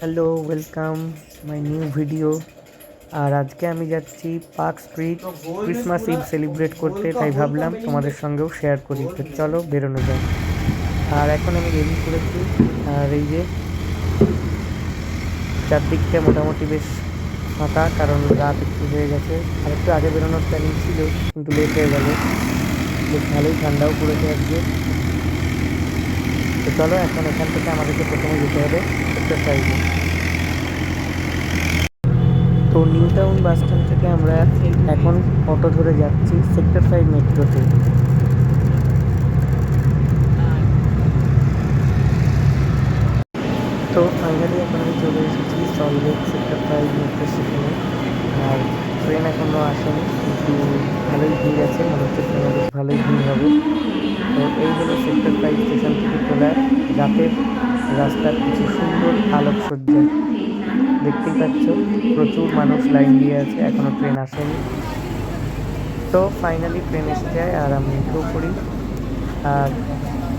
Hello, welcome my new video. আর আজকে আমি যাচ্ছি Park Street Christmas Eve celebrate করতে, তাই ভাবলাম তোমাদের সঙ্গেও শেয়ার করি। তো চলো বেরোনো যায়। আর এখন আমি রেডি করেছি। আর এই যে চারদিকটা মোটামুটি বেশ ফাঁকা, কারণ রাত একটু হয়ে গেছে। আর একটু আগে বেরোনোর প্ল্যানিং ছিল, কিন্তু লেট হয়ে গেল। বেশ ভালোই ঠান্ডাও পড়েছে আজকে। তো চলো এখন এখান থেকে আমাদেরকে প্রথমে যেতে হবে সেক্টর 5-এ। তো নিউ টাউন বাস স্ট্যান্ড থেকে আমরা এখন অটো ধরে যাচ্ছি সেক্টর 5 মেট্রোতে। তো ফাইনালি এখন আমি চলে এসেছি সল্টলেক সেক্টর 5 মেট্রো স্টেশনে। আর ট্রেন এখনও আসেনি, কিন্তু ভালোই ভিড় আছে, মনে হচ্ছে ট্রেনে বেশ ভালোই ভিড় হবে। তো এই হলো সেক্টর 5 স্টেশন থেকে তোলা রাতের রাস্তার কিছু সুন্দর আলোকসজ্জা। দেখতেই পাচ্ছ, প্রচুর মানুষ লাইন দিয়ে আছে, এখনও ট্রেন আসেনি। তো ফাইনালি ট্রেন এসে যায় আর আমি উঠেও পড়ি। আর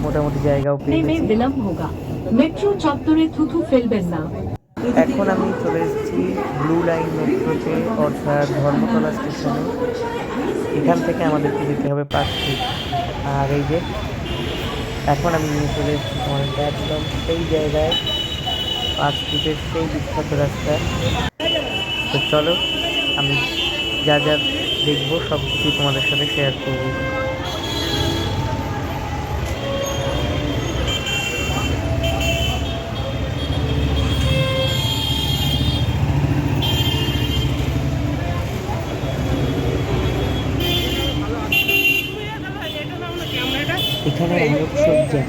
মোটামুটি জায়গাও পেয়ে গেছি। বিলম্ব হোগা, মেট্রো চত্বরে থুথু ফেলবেন না। এখন আমি চলে এসেছি ব্লু লাইন মেট্রোতে, অর্থাৎ ধর্মতলা স্টেশনে। এখান থেকে আমাদেরকে যেতে হবে পার্ক স্ট্রিট। আর এই যে এখন আমি নিয়ে চলে এসেছি তোমাদেরকে একদম সেই জায়গায়, পার্ক স্ট্রিটের সেই বিখ্যাত রাস্তা। তো চলো, আমি যা যা দেখবো সব কিছুই তোমাদের সাথে শেয়ার করবো। এখানে আলোকসজ্জা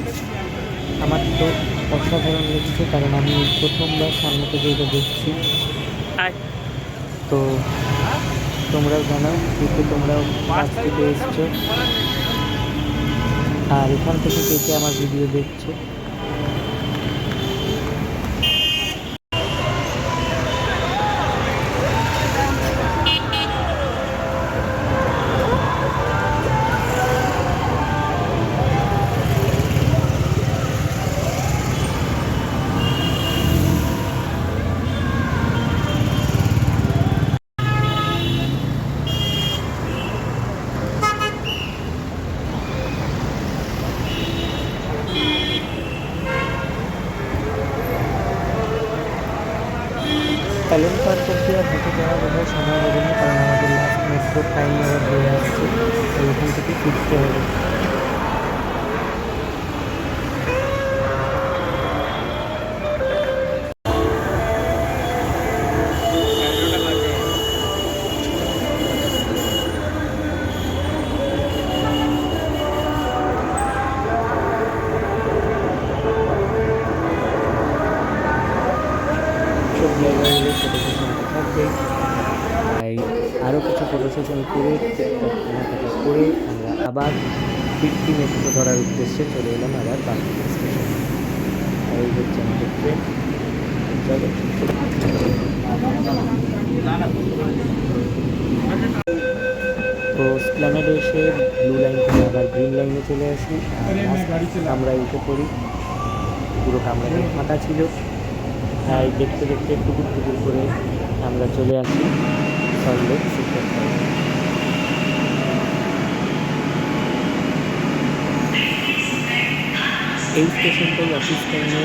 আমার তো অসাধারণ লেগেছে, কারণ আমি এই প্রথমবার সামনে থেকে এটা দেখছি। তো তোমরাও জানাও কে তোমরাও পার্ক স্ট্রিটে এসছো, আর এখান থেকে কে আমার ভিডিও দেখছো। অ্যালেন পার্ক অব্দি আর হেঁটে যাওয়া বোধহয় সময় হবে না, কারণ আমাদের লাস্ট মেট্রো টাইম আবার হয়ে আসছে। তো এখান থেকে ফিরতে হবে। সব জায়গায় ফটো সেশন তো থাকবেই, তাই আরও কিছু ফটো সেশন করে টুকটাক কেনাকাটা করে আমরা আবার ফিরতি মেট্রো ধরার উদ্দেশ্যে চলে এলাম আবার বাঁকুড়া স্টেশনে। আর এই হচ্ছে আমাদের ট্রেন। চলো, তো স্প্ল্যানেডে এসে ব্লু লাইন থেকে আবার গ্রিন লাইনে চলে আসি। আমরা উঠে পড়ি। পুরো কামরাটি ফাঁকা ছিল, তাই দেখতে দেখতে টুকুর টুকুর করে আমরা চলে আসি সল্টলেক সেক্টর 5। এই স্টেশনটাই অফিস টাইমে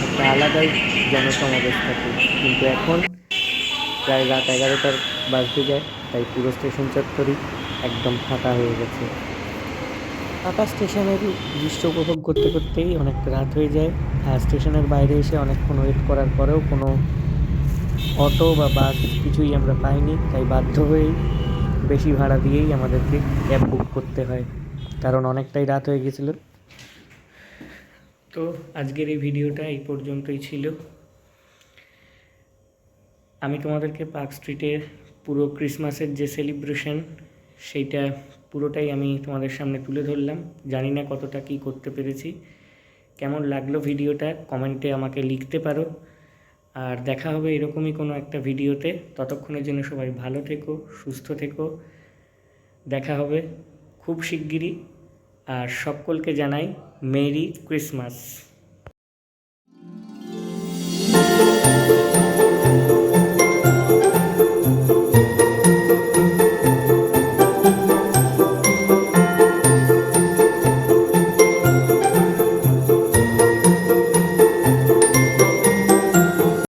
একটা আলাদাই জনসমাবেশ থাকে, কিন্তু এখন প্রায় রাত 11টার বাজতে যায়, তাই পুরো স্টেশন চত্বরই একদম ফাঁকা হয়ে গেছে। ফাঁকা স্টেশনের দৃশ্য উপভোগ করতে করতেই অনেকটা রাত হয়ে যায়। আর স্টেশনের বাইরে এসে অনেকক্ষণ ওয়েট করার পরেও কোনো অটো বা বাস কিছুই আমরা পাইনি, তাই বাধ্য হয়েই বেশি ভাড়া দিয়েই আমাদেরকে ক্যাব বুক করতে হয়, কারণ অনেকটাই রাত হয়ে গেছিল। তো আজকের এই ভিডিওটা এই পর্যন্তই ছিল। আমি তোমাদেরকে পার্ক স্ট্রিটের পুরো ক্রিসমাসের যে সেলিব্রেশন, সেইটা পুরোটাই আমি তোমাদের সামনে তুলে ধরলাম। জানি না কতটা কী করতে পেরেছি। কেমন লাগলো ভিডিওটা কমেন্টে আমাকে লিখতে পারো। আর দেখা হবে এরকমই কোনো একটা ভিডিওতে। ততক্ষণের জন্য সবাই ভালো থেকো, সুস্থ থেকো। দেখা হবে খুব শিগগিরই। আর সকলকে জানাই মেরি ক্রিসমাস।